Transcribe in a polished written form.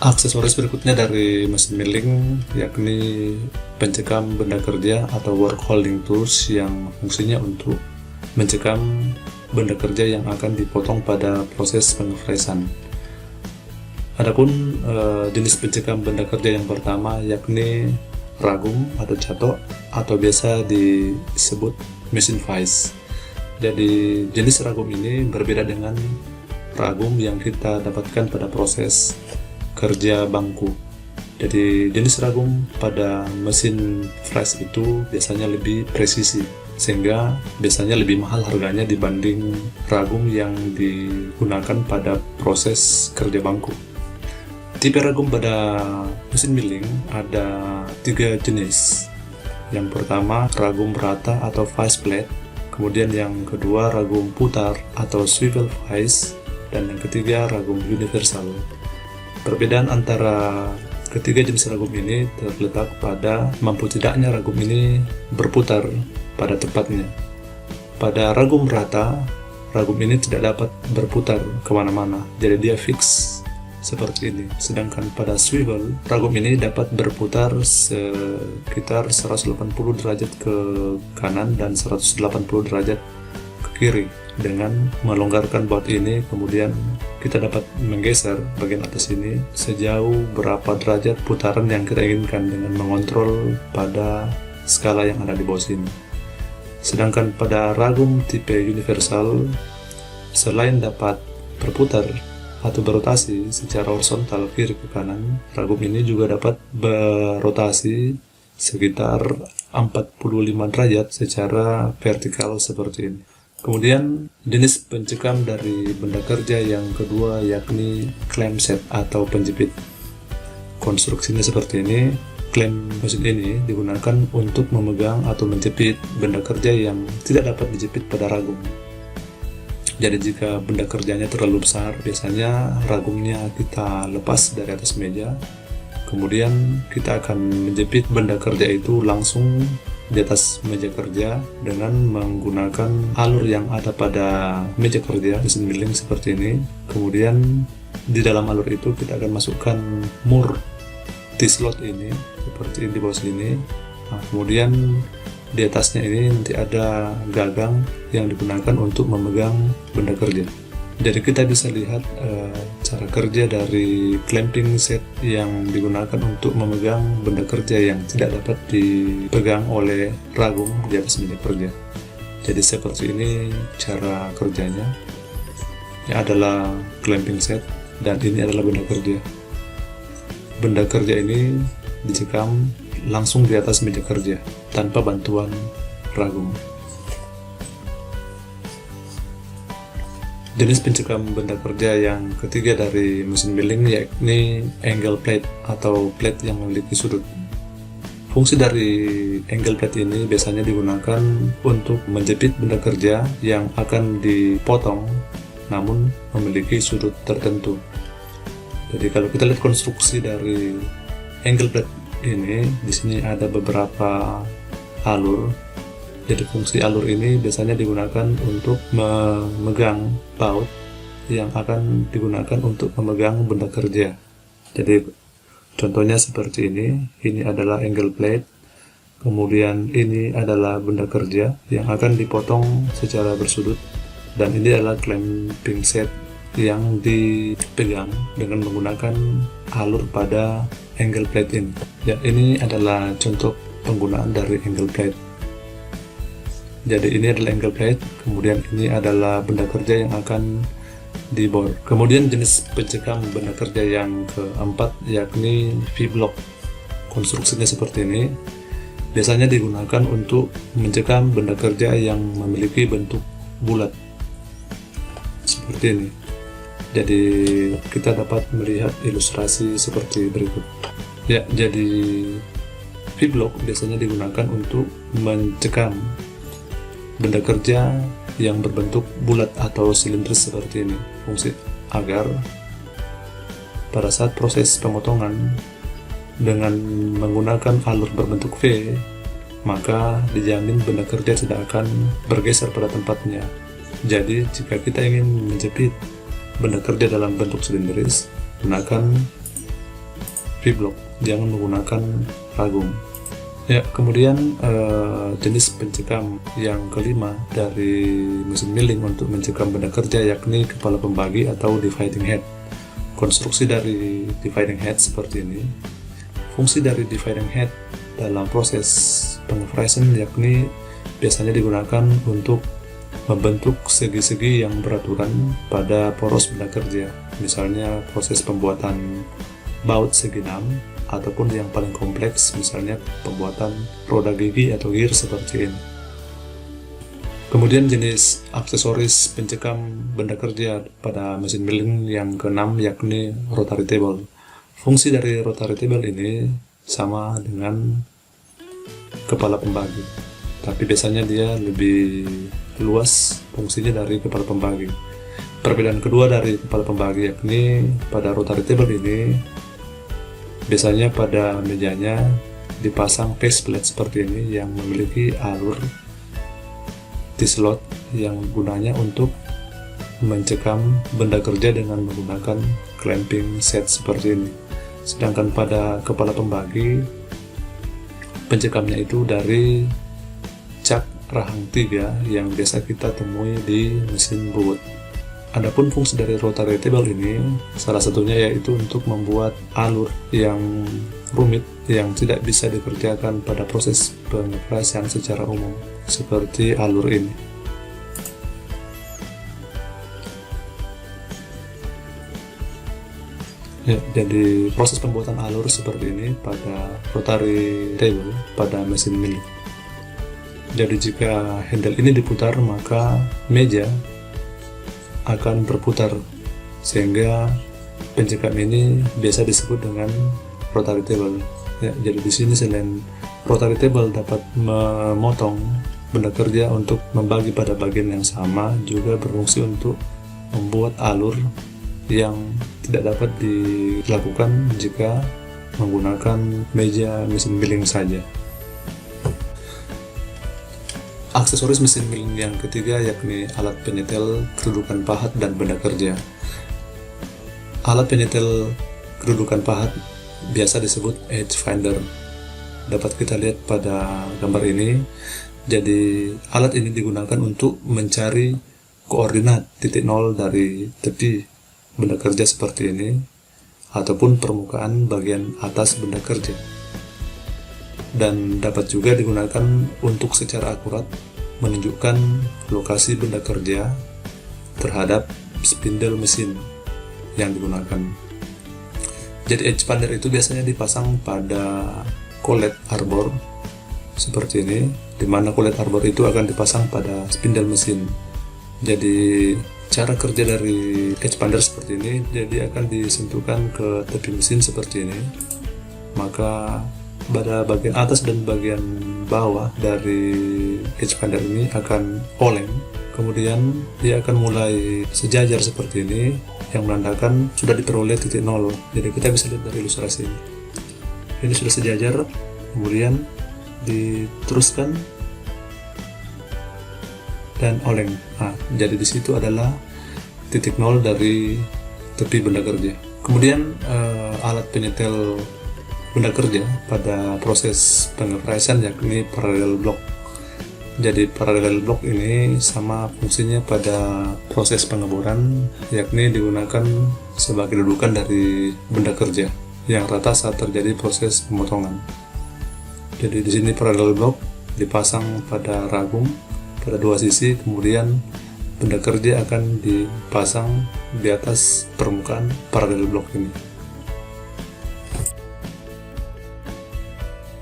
Aksesoris berikutnya dari mesin milling yakni pencekam benda kerja atau work holding tools yang fungsinya untuk mencekam benda kerja yang akan dipotong pada proses pengefresan. Adapun jenis pencekam benda kerja yang pertama yakni ragum atau catok atau biasa disebut mesin vise. Jadi jenis ragum ini berbeda dengan ragum yang kita dapatkan pada proses kerja bangku. Jadi jenis ragum pada mesin vise itu biasanya lebih presisi, sehingga biasanya lebih mahal harganya dibanding ragum yang digunakan pada proses kerja bangku. Tipe ragum pada mesin milling ada 3 jenis. Yang pertama ragum rata atau vise plate, kemudian yang kedua ragum putar atau swivel vise, dan yang ketiga ragum universal. Perbedaan antara ketiga jenis ragum ini terletak pada mampu tidaknya ragum ini berputar pada tempatnya. Pada ragum rata, ragum ini tidak dapat berputar kemana-mana, jadi dia fix seperti ini. Sedangkan pada swivel, ragum ini dapat berputar sekitar 180 derajat ke kanan dan 180 derajat ke kiri. Dengan melonggarkan baut ini, kemudian kita dapat menggeser bagian atas ini sejauh berapa derajat putaran yang kita inginkan dengan mengontrol pada skala yang ada di bawah sini. Sedangkan pada ragum tipe universal, selain dapat berputar atau berotasi secara horizontal kiri ke kanan, ragum ini juga dapat berotasi sekitar 45 derajat secara vertikal seperti ini. Kemudian jenis pencekam dari benda kerja yang kedua yakni clamp set atau penjepit. Konstruksinya seperti ini. Klem mesin ini digunakan untuk memegang atau menjepit benda kerja yang tidak dapat dijepit pada ragum. Jadi jika benda kerjanya terlalu besar, biasanya ragumnya kita lepas dari atas meja, kemudian kita akan menjepit benda kerja itu langsung di atas meja kerja dengan menggunakan alur yang ada pada meja kerja mesin milling seperti ini. Kemudian di dalam alur itu kita akan masukkan mur T-slot ini seperti ini di bawah sini. Nah, kemudian di atasnya ini nanti ada gagang yang digunakan untuk memegang benda kerja. Jadi kita bisa lihat cara kerja dari clamping set yang digunakan untuk memegang benda kerja yang tidak dapat dipegang oleh ragum di atas meja kerja. Jadi seperti ini cara kerjanya. Ini adalah clamping set dan ini adalah benda kerja. Benda kerja ini dicekam langsung di atas meja kerja tanpa bantuan ragum. Jenis pencekam benda kerja yang ketiga dari mesin milling yakni angle plate atau plate yang memiliki sudut. Fungsi dari angle plate ini biasanya digunakan untuk menjepit benda kerja yang akan dipotong namun memiliki sudut tertentu. Jadi kalau kita lihat konstruksi dari angle plate ini, di sini ada beberapa alur. Jadi fungsi alur ini biasanya digunakan untuk memegang baut yang akan digunakan untuk memegang benda kerja. Jadi contohnya seperti ini adalah angle plate, kemudian ini adalah benda kerja yang akan dipotong secara bersudut, dan ini adalah clamping set yang dipegang dengan menggunakan alur pada angle plate ini. Ya, ini adalah contoh penggunaan dari angle plate. Jadi ini adalah angle plate, kemudian ini adalah benda kerja yang akan dibor. Kemudian jenis pencekam benda kerja yang keempat yakni V-block. Konstruksinya seperti ini. Biasanya digunakan untuk mencekam benda kerja yang memiliki bentuk bulat seperti ini. Jadi kita dapat melihat ilustrasi seperti berikut. Ya, jadi V-block biasanya digunakan untuk mencekam benda kerja yang berbentuk bulat atau silindris seperti ini. Fungsi agar pada saat proses pemotongan dengan menggunakan alur berbentuk V, maka dijamin benda kerja tidak akan bergeser pada tempatnya. Jadi jika kita ingin menjepit benda kerja dalam bentuk silindris, gunakan V-block, jangan menggunakan ragum. Ya, kemudian jenis pencekam yang kelima dari mesin milling untuk mencekam benda kerja yakni kepala pembagi atau dividing head. Konstruksi dari dividing head seperti ini. Fungsi dari dividing head dalam proses pengepresan yakni biasanya digunakan untuk membentuk segi-segi yang beraturan pada poros benda kerja. Misalnya proses pembuatan baut segi 6 ataupun yang paling kompleks misalnya pembuatan roda gigi atau gear seperti ini. Kemudian jenis aksesoris pencekam benda kerja pada mesin milling yang keenam yakni rotary table. Fungsi dari rotary table ini sama dengan kepala pembagi, tapi biasanya dia lebih luas fungsinya dari kepala pembagi. Perbedaan kedua dari kepala pembagi yakni pada rotary table ini biasanya pada mejanya dipasang faceplate seperti ini yang memiliki alur T-slot yang gunanya untuk mencekam benda kerja dengan menggunakan clamping set seperti ini. Sedangkan pada kepala pembagi, pencekamnya itu dari cak rahang 3 yang biasa kita temui di mesin bobot. Adapun fungsi dari rotary table ini salah satunya yaitu untuk membuat alur yang rumit yang tidak bisa dikerjakan pada proses pengepresan secara umum seperti alur ini. Ya, jadi proses pembuatan alur seperti ini pada rotary table pada mesin milling. Jadi jika handle ini diputar maka meja akan berputar sehingga pencekam ini biasa disebut dengan rotary table. Ya, jadi di sini selain rotary table dapat memotong benda kerja untuk membagi pada bagian yang sama, juga berfungsi untuk membuat alur yang tidak dapat dilakukan jika menggunakan meja mesin milling saja. Aksesoris mesin milling yang ketiga yakni alat penyetel kedudukan pahat dan benda kerja. Alat penyetel kedudukan pahat biasa disebut edge finder. Dapat kita lihat pada gambar ini. Jadi alat ini digunakan untuk mencari koordinat titik nol dari tepi benda kerja seperti ini ataupun permukaan bagian atas benda kerja. Dan dapat juga digunakan untuk secara akurat menunjukkan lokasi benda kerja terhadap spindle mesin yang digunakan. Jadi edge finder itu biasanya dipasang pada collet arbor seperti ini, di mana collet arbor itu akan dipasang pada spindle mesin. Jadi cara kerja dari edge finder seperti ini, jadi akan disentuhkan ke tepi mesin seperti ini, maka pada bagian atas dan bagian bawah dari edge finder ini akan oleng, kemudian dia akan mulai sejajar seperti ini yang menandakan sudah diperoleh titik nol. Jadi kita bisa lihat dari ilustrasi ini sudah sejajar, kemudian diteruskan dan oleng. Nah, jadi di situ adalah titik nol dari tepi benda kerja. Kemudian alat penyetel benda kerja pada proses pengepresan yakni parallel block. Jadi parallel block ini sama fungsinya pada proses pengeboran, yakni digunakan sebagai dudukan dari benda kerja yang rata saat terjadi proses pemotongan. Jadi di sini parallel block dipasang pada ragum pada dua sisi, kemudian benda kerja akan dipasang di atas permukaan parallel block ini.